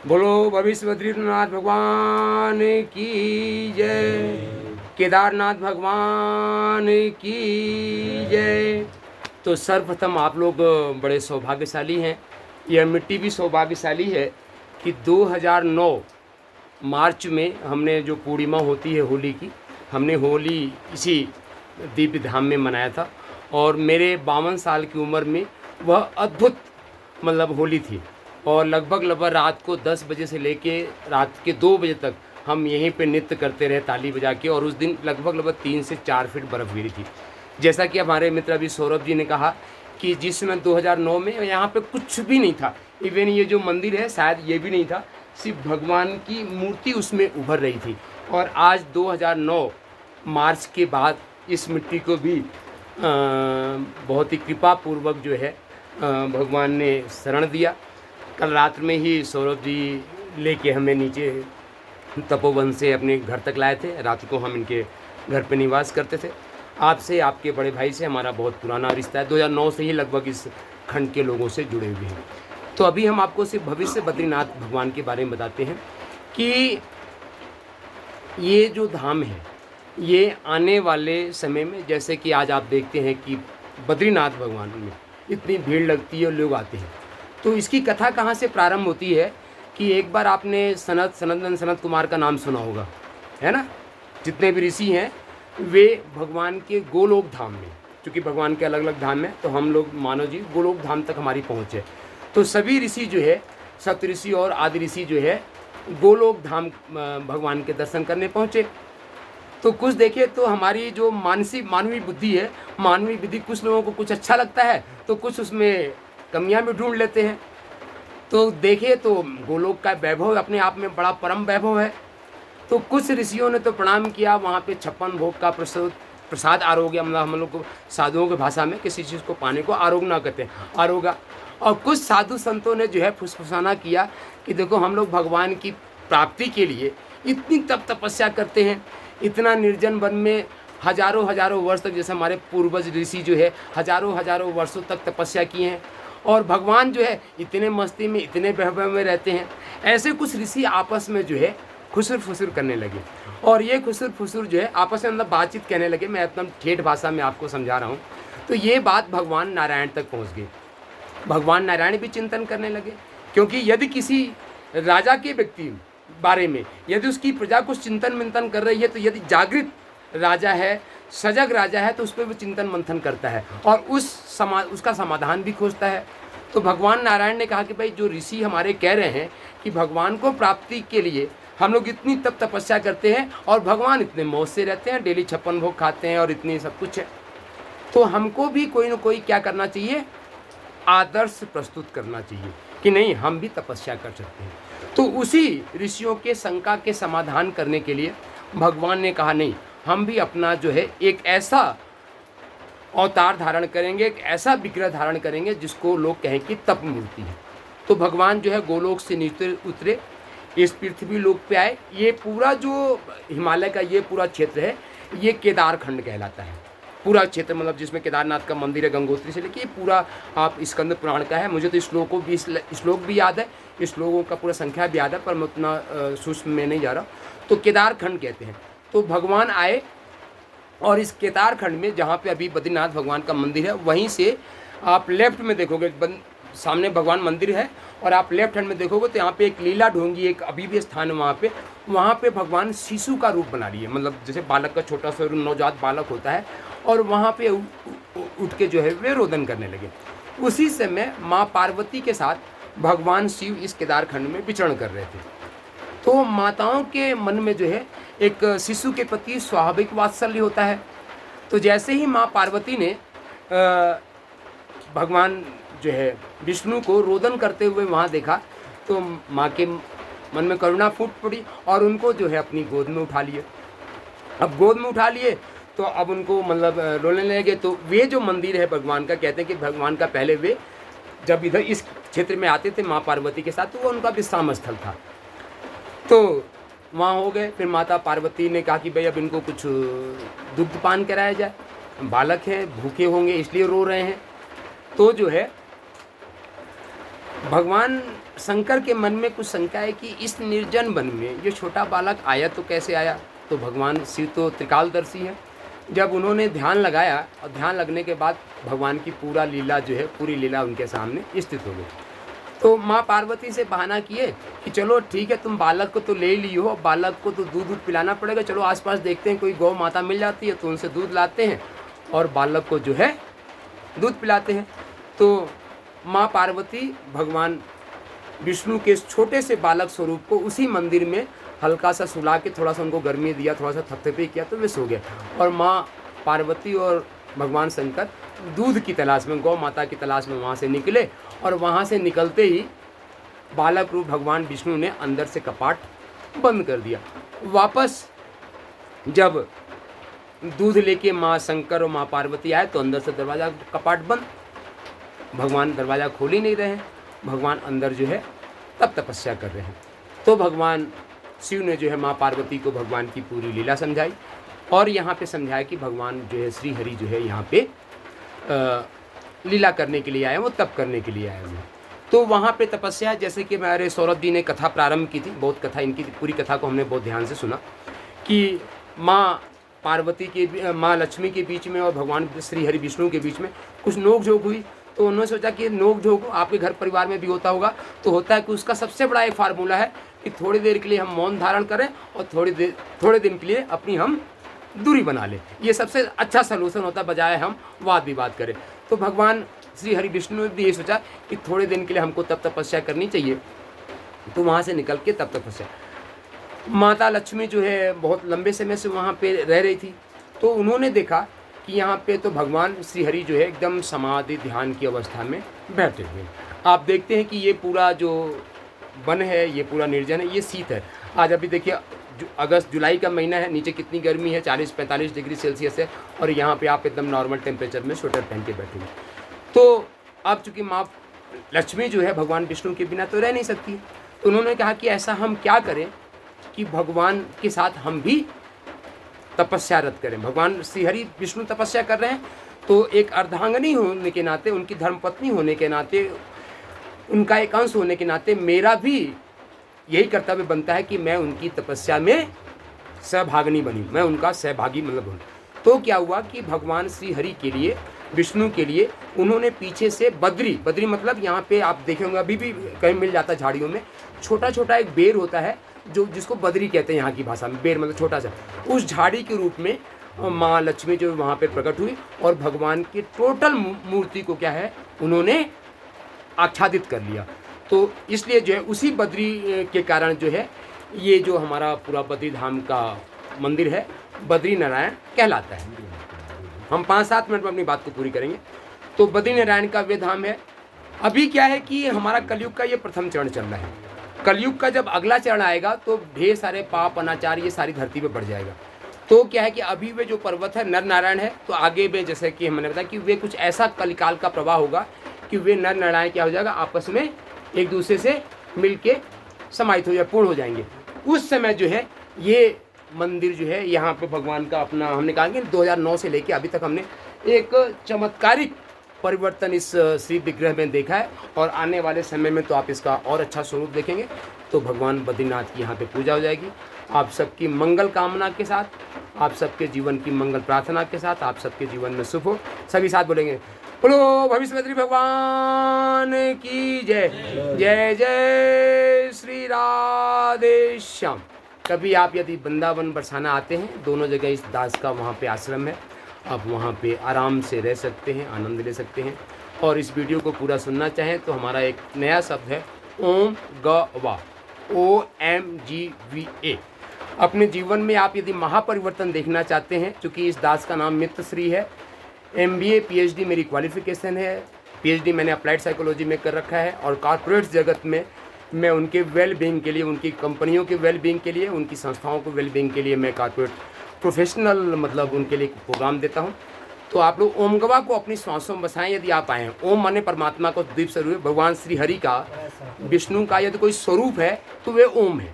बोलो भविष्य बद्रीनाथ भगवान की जय, केदारनाथ भगवान की जय। तो सर्वप्रथम आप लोग बड़े सौभाग्यशाली हैं, यह मिट्टी भी सौभाग्यशाली है कि 2009 मार्च में हमने जो पूर्णिमा होती है होली की, हमने होली इसी दिव्य धाम में मनाया था। और मेरे 52 साल की उम्र में वह अद्भुत होली थी। और लगभग रात को 10 बजे से लेके रात के 2 बजे तक हम यहीं पे नृत्य करते रहे ताली बजा के। और उस दिन लगभग 3 से 4 फीट बर्फ़ गिरी थी। जैसा कि हमारे मित्र अभी सौरभ जी ने कहा कि जिस समय 2009 में यहाँ पे कुछ भी नहीं था, इवन ये जो मंदिर है शायद ये भी नहीं था, सिर्फ भगवान की मूर्ति उसमें उभर रही थी। और आज 2009 मार्च के बाद इस मिट्टी को भी बहुत ही कृपा पूर्वक जो है भगवान ने शरण दिया। कल रात में ही सौरभ जी लेके हमें नीचे तपोवन से अपने घर तक लाए थे। रात को हम इनके घर पे निवास करते थे। आपसे, आपके बड़े भाई से हमारा बहुत पुराना रिश्ता है, 2009 से ही लगभग इस खंड के लोगों से जुड़े हुए हैं। तो अभी हम आपको सिर्फ भविष्य बद्रीनाथ भगवान के बारे में बताते हैं कि ये जो धाम है ये आने वाले समय में, जैसे कि आज आप देखते हैं कि बद्रीनाथ भगवान में इतनी भीड़ लगती है और लोग आते हैं, तो इसकी कथा कहाँ से प्रारंभ होती है कि एक बार आपने सनत कुमार का नाम सुना होगा, है ना। जितने भी ऋषि हैं वे भगवान के गोलोक धाम में, क्योंकि भगवान के अलग अलग धाम हैं, तो हम लोग मानव जी गोलोक धाम तक हमारी पहुँच है। तो सभी ऋषि जो है, सप्त ऋषि और आदि ऋषि जो है गोलोक धाम भगवान के दर्शन करने पहुँचे। तो कुछ देखिए तो हमारी जो मानवीय बुद्धि है, मानवीय बुद्धि, कुछ लोगों को कुछ अच्छा लगता है तो कुछ उसमें कमियां भी ढूंढ लेते हैं। तो देखिए तो गोलोक का वैभव अपने आप में बड़ा परम वैभव है। तो कुछ ऋषियों ने तो प्रणाम किया, वहाँ पे 56 भोग का प्रसाद आरोग्य, हम लोग को साधुओं की भाषा में किसी चीज़ को पाने को आरोगना कहते हैं, आरोगा। और कुछ साधु संतों ने जो है फुसफुसाना किया कि देखो हम लोग भगवान की प्राप्ति के लिए इतनी तपस्या करते हैं, इतना निर्जन वन में हजारों वर्ष तक, जैसे हमारे पूर्वज ऋषि जो है हजारों वर्षों तक तपस्या किए हैं, और भगवान जो है इतने मस्ती में, इतने वैभव में रहते हैं। ऐसे कुछ ऋषि आपस में जो है खुसर फुसर करने लगे, और ये खुसर फुसर जो है आपस में बातचीत कहने लगे। मैं एकदम ठेठ भाषा में आपको समझा रहा हूँ। तो ये बात भगवान नारायण तक पहुँच गई। भगवान नारायण भी चिंतन करने लगे, क्योंकि यदि किसी राजा के व्यक्ति बारे में, यदि उसकी प्रजा कुछ चिंतन मंथन कर रही है, तो यदि जागृत राजा है, सजग राजा है, तो उस पर भी चिंतन मंथन करता है और उसका समाधान भी खोजता है। तो भगवान नारायण ने कहा कि भाई जो ऋषि हमारे कह रहे हैं कि भगवान को प्राप्ति के लिए हम लोग इतनी तपस्या करते हैं और भगवान इतने मौज से रहते हैं, डेली 56 भोग खाते हैं और इतनी सब कुछ है, तो हमको भी कोई ना कोई क्या करना चाहिए, आदर्श प्रस्तुत करना चाहिए कि नहीं हम भी तपस्या कर सकते हैं। तो उसी ऋषियों के शंका के समाधान करने के लिए भगवान ने कहा नहीं, हम भी अपना जो है एक ऐसा अवतार धारण करेंगे, एक ऐसा विग्रह धारण करेंगे जिसको लोग कहें कि तप मूर्ति है। तो भगवान जो है गोलोक से नीचे उतरे, इस पृथ्वी लोक पे आए। ये पूरा जो हिमालय का ये पूरा क्षेत्र है ये केदार खंड कहलाता है। पूरा क्षेत्र जिसमें केदारनाथ का मंदिर है, गंगोत्री से लेके पूरा आप स्कंद पुराण का है। मुझे तो श्लोक भी याद है, श्लोकों का पूरा संख्या भी याद है, पर मैं उतना सूक्ष्म में नहीं जा रहा। तो केदार खंड कहते हैं। तो भगवान आए और इस केदार खंड में जहाँ पे अभी बद्रीनाथ भगवान का मंदिर है, वहीं से आप लेफ्ट में देखोगे, सामने भगवान मंदिर है और आप लेफ्ट हैंड में देखोगे तो यहाँ पे एक लीला ढोंगी एक अभी भी स्थान है। वहाँ पे भगवान शिशु का रूप बना लिए, जैसे बालक का छोटा सा नवजात बालक होता है, और वहाँ पे उठ के जो है वे रोदन करने लगे। उसी समय माँ पार्वती के साथ भगवान शिव इस केदार खंड में विचरण कर रहे थे। तो माताओं के मन में जो है एक शिशु के प्रति स्वाभाविक वात्सल्य होता है। तो जैसे ही माँ पार्वती ने भगवान जो है विष्णु को रोदन करते हुए वहाँ देखा, तो माँ के मन में करुणा फूट पड़ी और उनको जो है अपनी गोद में उठा लिए। अब गोद में उठा लिए तो अब उनको रोने लगे। तो वे जो मंदिर है भगवान का, कहते हैं कि भगवान का पहले वे जब इधर इस क्षेत्र में आते थे माँ पार्वती के साथ, तो वो उनका विश्राम स्थल था। तो वहाँ हो गए। फिर माता पार्वती ने कहा कि भाई अब इनको कुछ दुग्ध पान कराया जाए, बालक हैं, भूखे होंगे इसलिए रो रहे हैं। तो जो है भगवान शंकर के मन में कुछ शंका है कि इस निर्जन वन में ये छोटा बालक आया तो कैसे आया। तो भगवान शिव तो त्रिकालदर्शी है। जब उन्होंने ध्यान लगाया और ध्यान लगने के बाद भगवान की पूरा लीला जो है, पूरी लीला उनके सामने स्थित हो गई। तो माँ पार्वती से बहाना किए कि चलो ठीक है, तुम बालक को तो ले ली हो, बालक को तो दूध पिलाना पड़ेगा, चलो आसपास देखते हैं कोई गौ माता मिल जाती है तो उनसे दूध लाते हैं और बालक को जो है दूध पिलाते हैं। तो माँ पार्वती भगवान विष्णु के छोटे से बालक स्वरूप को उसी मंदिर में हल्का सा सुला के थोड़ा सा उनको गर्मी दिया, थोड़ा सा थपथपे किया तो वे सो गए। और माँ पार्वती और भगवान शंकर दूध की तलाश में, गौ माता की तलाश में वहाँ से निकले और वहाँ से निकलते ही बालक रूप भगवान विष्णु ने अंदर से कपाट बंद कर दिया। वापस जब दूध लेके माँ शंकर और माँ पार्वती आए तो अंदर से दरवाज़ा कपाट बंद, भगवान दरवाज़ा खोल ही नहीं रहे हैं। भगवान अंदर जो है तब तपस्या कर रहे हैं। तो भगवान शिव ने जो है माँ पार्वती को भगवान की पूरी लीला समझाई और यहाँ पे समझाया कि भगवान जो है श्री हरि जो है यहाँ पे लीला करने के लिए आए हैं, वो तप करने के लिए आए हुए हैं। तो वहाँ पे तपस्या, जैसे कि हमारे सौरभ जी ने कथा प्रारंभ की थी, बहुत कथा इनकी पूरी कथा को हमने बहुत ध्यान से सुना कि माँ पार्वती के माँ लक्ष्मी के बीच में और भगवान श्री हरि विष्णु के बीच में कुछ नोक झोंक हुई। तो उन्होंने सोचा कि नोक झोंक आपके घर परिवार में भी होता होगा। तो होता है कि उसका सबसे बड़ा एक फार्मूला है कि थोड़ी देर के लिए हम मौन धारण करें और थोड़े दिन के लिए अपनी हम दूरी बना लें। ये सबसे अच्छा सलूशन होता है, बजाय हम वाद विवाद करें। तो भगवान श्री हरि विष्णु ने भी ये सोचा कि थोड़े दिन के लिए हमको तब तपस्या करनी चाहिए। तो वहाँ से निकल के तब तपस्या, माता लक्ष्मी जो है बहुत लंबे समय से वहाँ पे रह रही थी। तो उन्होंने देखा कि यहाँ पे तो भगवान श्री हरि जो है एकदम समाधि ध्यान की अवस्था में बैठे हुए हैं। आप देखते हैं कि ये पूरा जो वन है, ये पूरा निर्जन है, ये शीत है। आज अभी देखिए अगस्त जुलाई का महीना है, नीचे कितनी गर्मी है, 40-45 डिग्री सेल्सियस है और यहाँ पे आप एकदम नॉर्मल टेम्परेचर में स्वेटर पहन के बैठे हुए। तो अब चूँकि माँ लक्ष्मी जो है भगवान विष्णु के बिना तो रह नहीं सकती, तो उन्होंने कहा कि ऐसा हम क्या करें कि भगवान के साथ हम भी तपस्यारत करें। भगवान श्री हरि विष्णु तपस्या कर रहे हैं, तो एक अर्धांगिनी होने के नाते, उनकी धर्मपत्नी होने के नाते, उनका एक अंश होने के नाते मेरा भी यही कर्तव्य बनता है कि मैं उनकी तपस्या में सहभागिनी बनी, मैं उनका सहभागी मतलब हूँ। तो क्या हुआ कि भगवान श्री हरि के लिए, विष्णु के लिए उन्होंने पीछे से बद्री मतलब यहाँ पे आप देखे होंगे अभी भी कहीं मिल जाता है झाड़ियों में, छोटा छोटा एक बेर होता है जो जिसको बद्री कहते हैं यहाँ की भाषा में, बेर मतलब छोटा सा, उस झाड़ी के रूप में माँ लक्ष्मी जो वहाँ पे प्रकट हुई और भगवान की टोटल मूर्ति को क्या है उन्होंने आच्छादित कर लिया। तो इसलिए जो है उसी बद्री के कारण जो है ये जो हमारा पूरा बद्री धाम का मंदिर है बद्री नारायण कहलाता है। हम 5-7 मिनट में अपनी बात को पूरी करेंगे। तो बद्री नारायण का वे धाम है। अभी क्या है कि हमारा कलयुग का ये प्रथम चरण चल रहा है। कलयुग का जब अगला चरण आएगा तो ढेर सारे पाप अनाचार ये सारी धरती पे बढ़ जाएगा। तो क्या है कि अभी वे जो पर्वत है नर नारायण है, तो आगे वे जैसे कि हमने बताया कि वे कुछ ऐसा कलिकाल का प्रवाह होगा कि वे नर नारायण क्या हो जाएगा, आपस में एक दूसरे से मिल के समाहित हो जाए, पूर्ण हो जाएंगे। उस समय जो है ये मंदिर जो है यहाँ पे भगवान का अपना, हमने कहा कि 2009 से लेके अभी तक हमने एक चमत्कारिक परिवर्तन इस श्री विग्रह में देखा है और आने वाले समय में तो आप इसका और अच्छा स्वरूप देखेंगे। तो भगवान बद्रीनाथ की यहाँ पे पूजा हो जाएगी। आप सबकी मंगल कामना के साथ, आप सबके जीवन की मंगल प्रार्थना के साथ, आप सबके जीवन में शुभ हो। सभी साथ बोलेंगे बोलो भविष्य बद्री भगवान की जय। जय जय श्री राधे श्याम। कभी आप यदि वृंदावन बरसाना आते हैं, दोनों जगह इस दास का वहाँ पे आश्रम है, आप वहाँ पे आराम से रह सकते हैं, आनंद ले सकते हैं। और इस वीडियो को पूरा सुनना चाहें तो हमारा एक नया शब्द है ओम गवा, OMGVA। अपने जीवन में आप यदि महापरिवर्तन देखना चाहते हैं, चूँकि इस दास का नाम मित्र श्री है, MBA PhD मेरी क्वालिफिकेशन है, PhD मैंने अप्लाइड साइकोलॉजी में कर रखा है और कॉर्पोरेट जगत में मैं उनके वेल बीइंग के लिए, उनकी कंपनियों के वेल बीइंग के लिए, उनकी संस्थाओं को वेल बीइंग के लिए मैं कॉर्पोरेट प्रोफेशनल मतलब उनके लिए प्रोग्राम देता हूँ। तो आप लोग ओम गवा को अपनी श्वासों में बसाएं यदि आप आए हैं। ओम माने परमात्मा को द्वीप स्वरूप, भगवान श्री हरि का, विष्णु का यदि कोई स्वरूप है तो वे ओम है।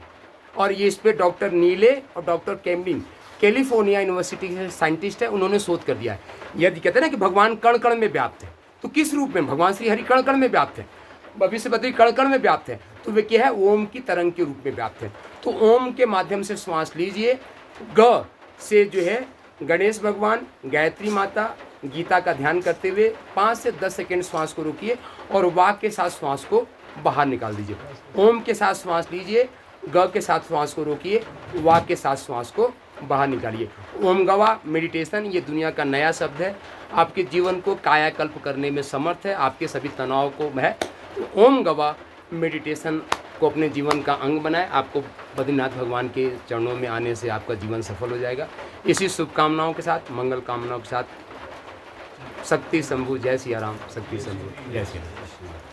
और ये इस पर डॉक्टर नीले और डॉक्टर कैम्बलिन कैलिफोर्निया यूनिवर्सिटी के साइंटिस्ट है, उन्होंने शोध कर दिया है। यदि कहते हैं ना कि भगवान कण कण में व्याप्त है, तो किस रूप में भगवान श्री हरि कण कण में व्याप्त है। भविष्य बद्री कण कण में व्याप्त है, तो वे क्या है, ओम की तरंग के रूप में व्याप्त है। तो ओम के माध्यम से श्वास लीजिए। ग से जो है गणेश भगवान, गायत्री माता, गीता का ध्यान करते हुए 5 से 10 सेकेंड श्वास को रोकिए और वाक के साथ श्वास को बाहर निकाल दीजिए। ओम के साथ श्वास लीजिए, ग के साथ श्वास को रोकिए, वाक के साथ श्वास को बाहर निकालिए। ओम गवा मेडिटेशन ये दुनिया का नया शब्द है, आपके जीवन को कायाकल्प करने में समर्थ है, आपके सभी तनाव को है। तो ओम गवा मेडिटेशन को अपने जीवन का अंग बनाए। आपको बद्रीनाथ भगवान के चरणों में आने से आपका जीवन सफल हो जाएगा। इसी शुभकामनाओं के साथ, मंगल कामनाओं के साथ, शक्ति शंभु, जय सिया राम। शक्ति शंभु, जय सिया राम।